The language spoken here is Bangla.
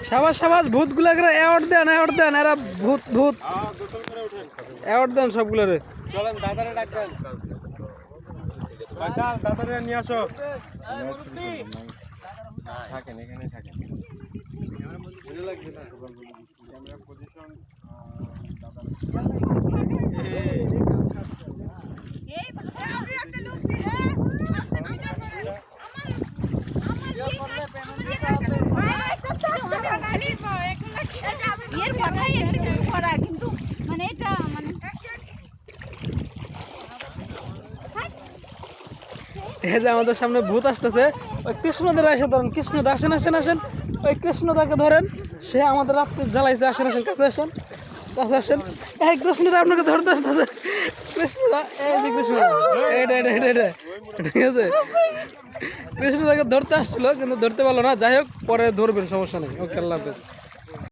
সাবাস সাবাস ভূতগুলা অ্যাওয়ার্ড দেন এরা ভূত ভূত অ্যাওয়ার্ড দেন সবগুলোরে। চলেন দাদারে ডাক দেন, দাদারে নিয়ে আসো। থাকেন এখানে থাকেন। এই যে আমাদের সামনে ভূত আসতেছে, ওই কৃষ্ণদের এসে ধরেন, কৃষ্ণদা আসেন আসেন আসেন, ওই কৃষ্ণদাকে ধরেন, সে আমাদের রাত্রে জ্বালাইছে। আসেন আসেন কাছে আসেন কাছে আসেন। এই কৃষ্ণদা আপনাকে ধরতে আসতেছে, কৃষ্ণদা এই যে কৃষ্ণদা এটা এটা এটা এটা ঠিক আছে। কৃষ্ণদাকে ধরতে আসছিল কিন্তু ধরতে পারলো না, যাই হোক পরে ধরবেন, সমস্যা নেই। ওকে, আল্লাহ হাফেজ।